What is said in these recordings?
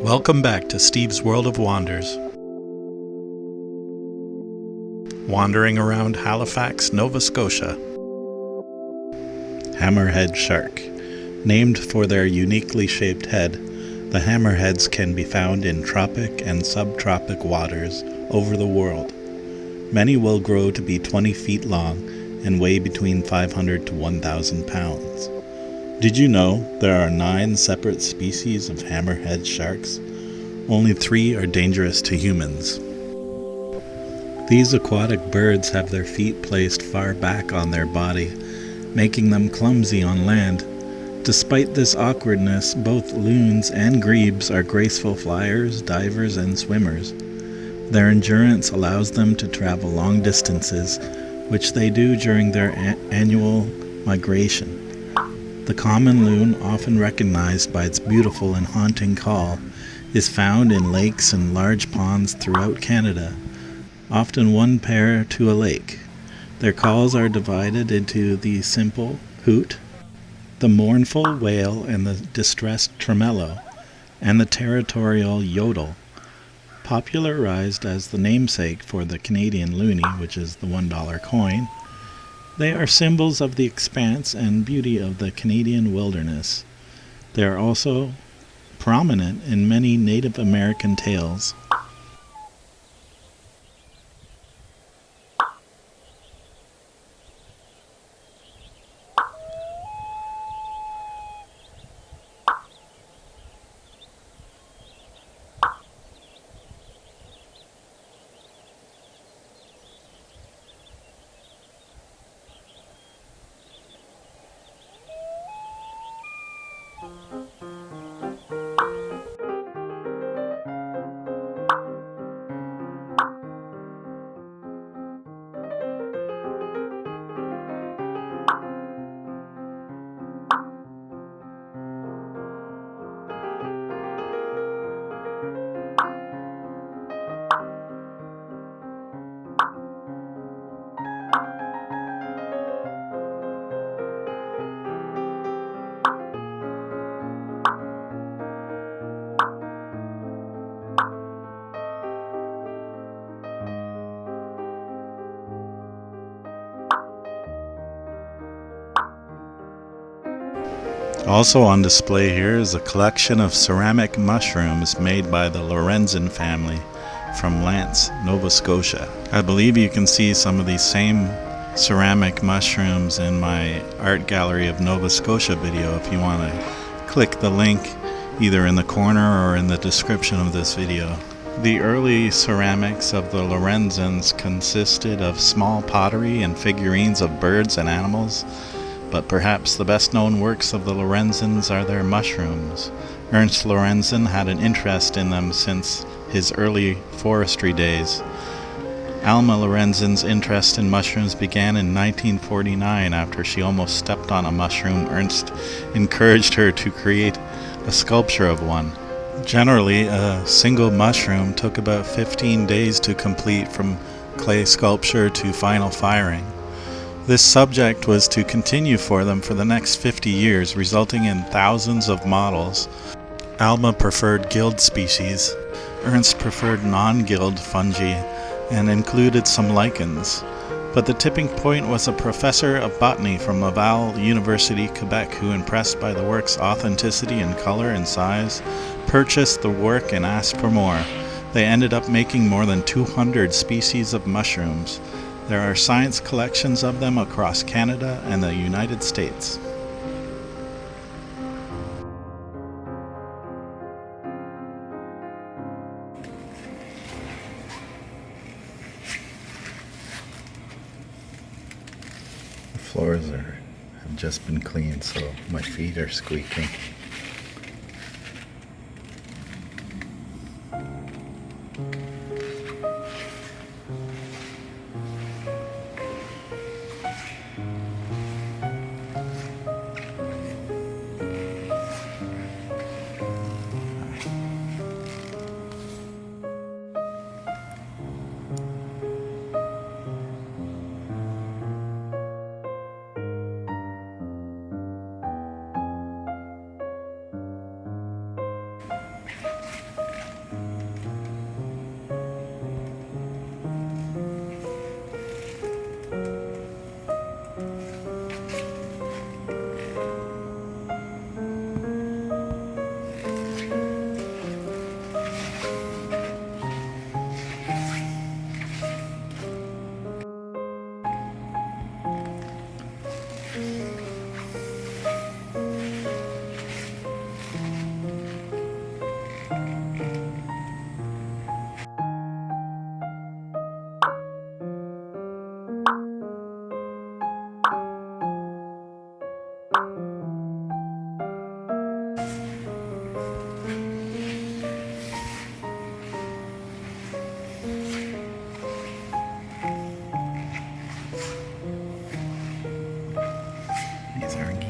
Welcome back to Steve's World of Wonders. Wandering around Halifax, Nova Scotia. Hammerhead shark. Named for their uniquely shaped head, the hammerheads can be found in tropic and subtropic waters over the world. Many will grow to be 20 feet long and weigh between 500 to 1,000 pounds. Did you know there are 9 separate species of hammerhead sharks? Only 3 are dangerous to humans. These aquatic birds have their feet placed far back on their body, making them clumsy on land. Despite this awkwardness, both loons and grebes are graceful flyers, divers, and swimmers. Their endurance allows them to travel long distances, which they do during their annual migration. The common loon, often recognized by its beautiful and haunting call, is found in lakes and large ponds throughout Canada, often one pair to a lake. Their calls are divided into the simple hoot, the mournful wail and the distressed tremolo, and the territorial yodel. Popularized as the namesake for the Canadian loonie, which is the $1 coin, they are symbols of the expanse and beauty of the Canadian wilderness. They are also prominent in many Native American tales. Also on display here is a collection of ceramic mushrooms made by the Lorenzen family from Lance, Nova Scotia. I believe you can see some of these same ceramic mushrooms in my Art Gallery of Nova Scotia video if you want to click the link either in the corner or in the description of this video. The early ceramics of the Lorenzens consisted of small pottery and figurines of birds and animals, but perhaps the best-known works of the Lorenzens are their mushrooms. Ernst Lorenzen had an interest in them since his early forestry days. Alma Lorenzen's interest in mushrooms began in 1949 after she almost stepped on a mushroom. Ernst encouraged her to create a sculpture of one. Generally, a single mushroom took about 15 days to complete from clay sculpture to final firing. This subject was to continue for them for the next 50 years, resulting in thousands of models. Alma preferred guild species. Ernst preferred non-guild fungi and included some lichens. But the tipping point was a professor of botany from Laval University, Quebec, who, impressed by the work's authenticity in color and size, purchased the work and asked for more. They ended up making more than 200 species of mushrooms. There are science collections of them across Canada and the United States. The floors have just been cleaned, so my feet are squeaking.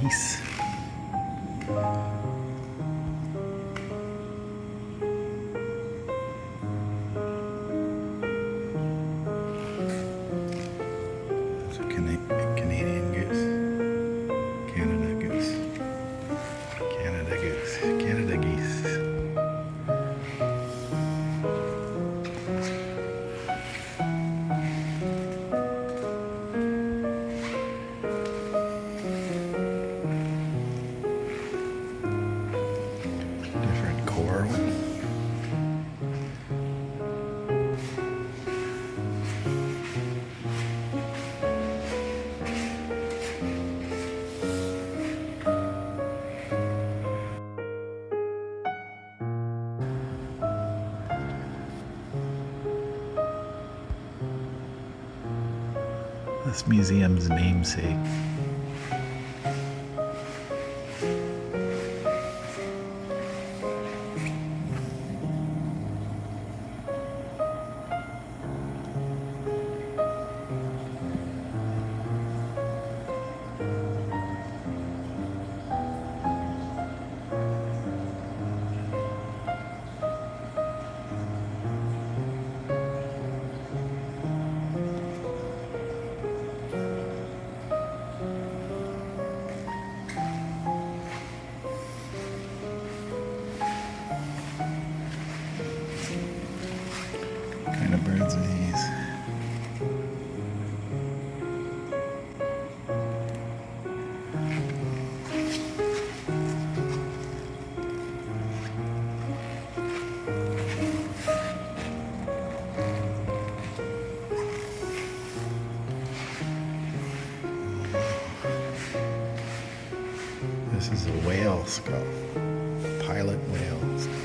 geese. There's a Canadian goose. Canada goose. Canada goose. Canada geese. Different coral. This museum's namesake. What kind of birds are these? This is a whale skull, pilot whale skull.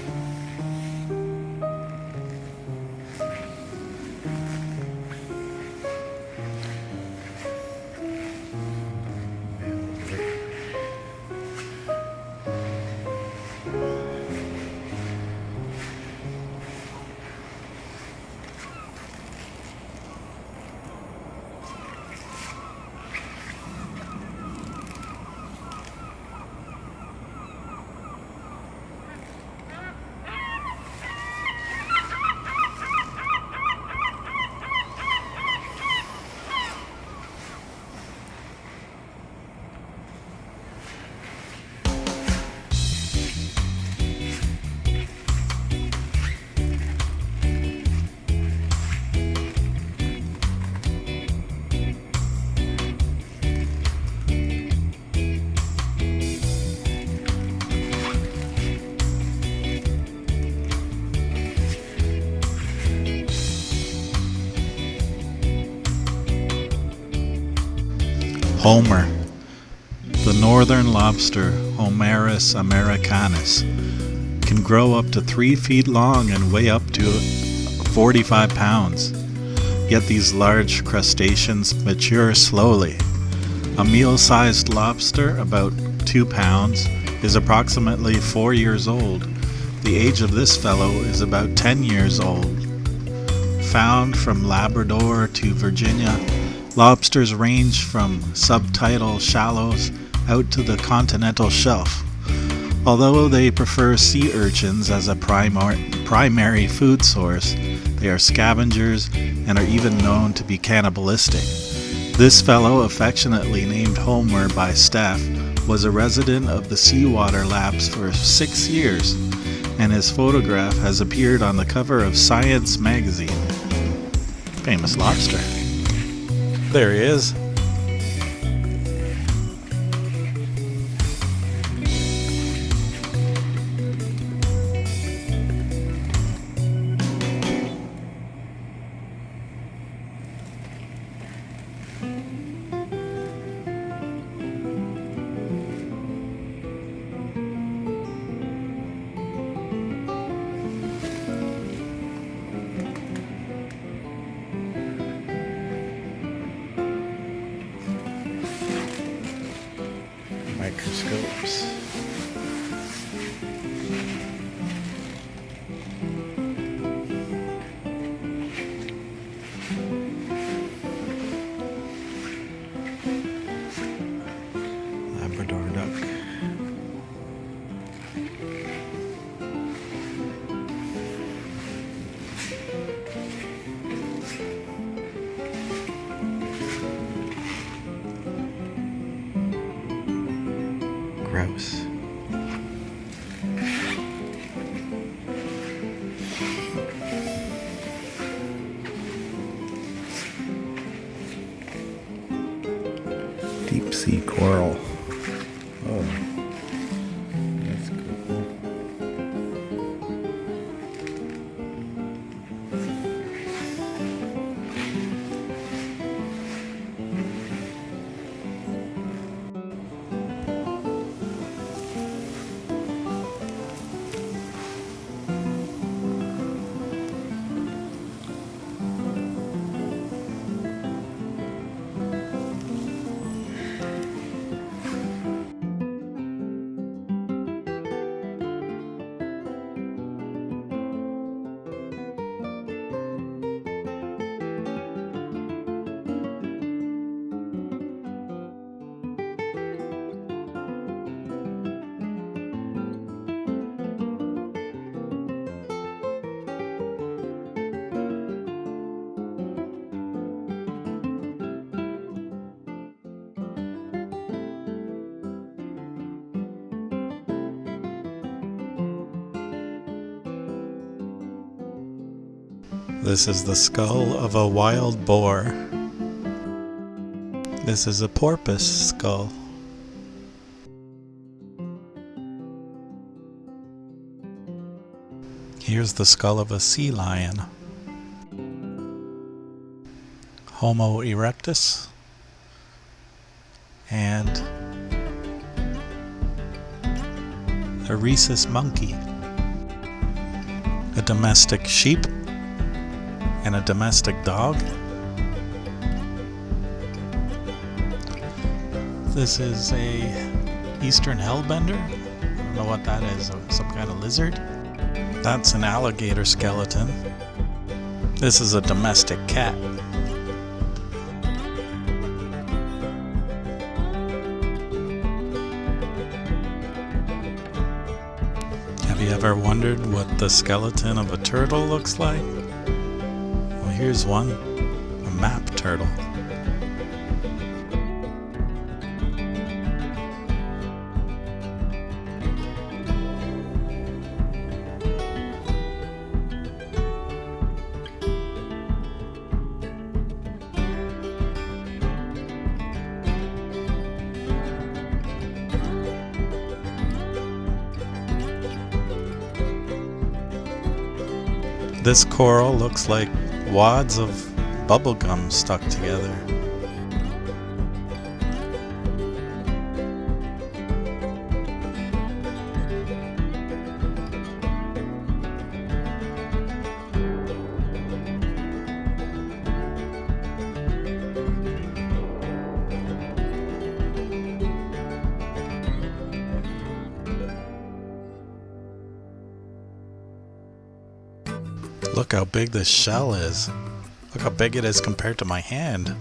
Homer. The northern lobster, Homerus americanus, can grow up to 3 feet long and weigh up to 45 pounds. Yet these large crustaceans mature slowly. A meal-sized lobster, about 2 pounds, is approximately 4 years old. The age of this fellow is about 10 years old. Found from Labrador to Virginia, lobsters range from subtidal shallows out to the continental shelf. Although they prefer sea urchins as a primary food source, they are scavengers and are even known to be cannibalistic. This fellow, affectionately named Homer by Steph, was a resident of the Seawater Labs for 6 years, and his photograph has appeared on the cover of Science magazine. Famous lobster. There he is. Microscopes. Labrador Gross. Deep sea coral. Oh, that's cool. This is the skull of a wild boar. This is a porpoise skull. Here's the skull of a sea lion. Homo erectus. And a rhesus monkey. A domestic sheep. And a domestic dog. This is a eastern hellbender. I don't know what that is, some kind of lizard. That's an alligator skeleton. This is a domestic cat. Have you ever wondered what the skeleton of a turtle looks like? Here's one, a map turtle. This coral looks like wads of bubblegum stuck together. Look how big this shell is. Look how big it is compared to my hand.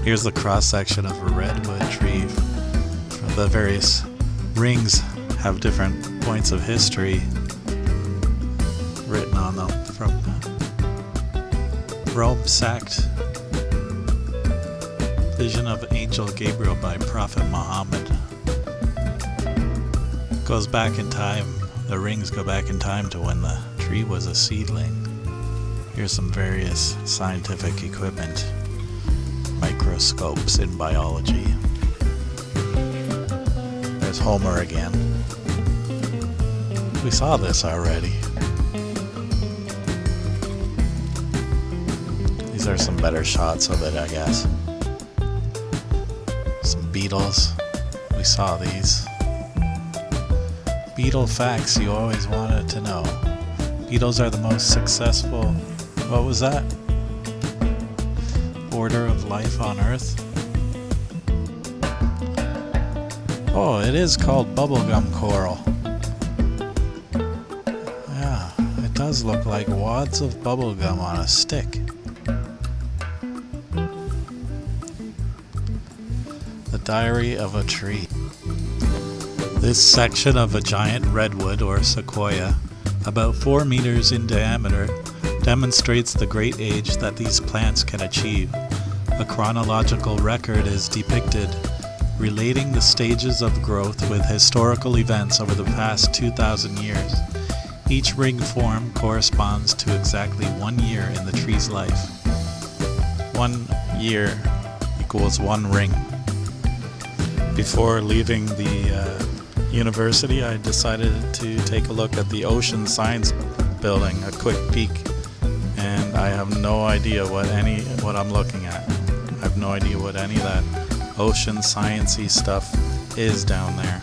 Here's the cross-section of a redwood tree. The various rings have different points of history written on them. From Rome sacked Vision of Angel Gabriel by Prophet Muhammad. Goes back in time. The rings go back in time to when the tree was a seedling. Here's some various scientific equipment. Microscopes in biology. There's Homer again. We saw this already. These are some better shots of it, I guess. Some beetles. We saw these. Beetle facts you always wanted to know. Beetles are the most successful, what was that? Order of life on Earth? Oh, it is called bubblegum coral. Yeah, it does look like wads of bubblegum on a stick. The Diary of a Tree. This section of a giant redwood or sequoia, about 4 meters in diameter, demonstrates the great age that these plants can achieve. A chronological record is depicted relating the stages of growth with historical events over the past 2,000 years. Each ring form corresponds to exactly 1 year in the tree's life. 1 year equals 1 ring. Before leaving the university, I decided to take a look at the Ocean Science Building, a quick peek, and I have no idea what I'm looking at. I have no idea what any of that ocean sciencey stuff is down there.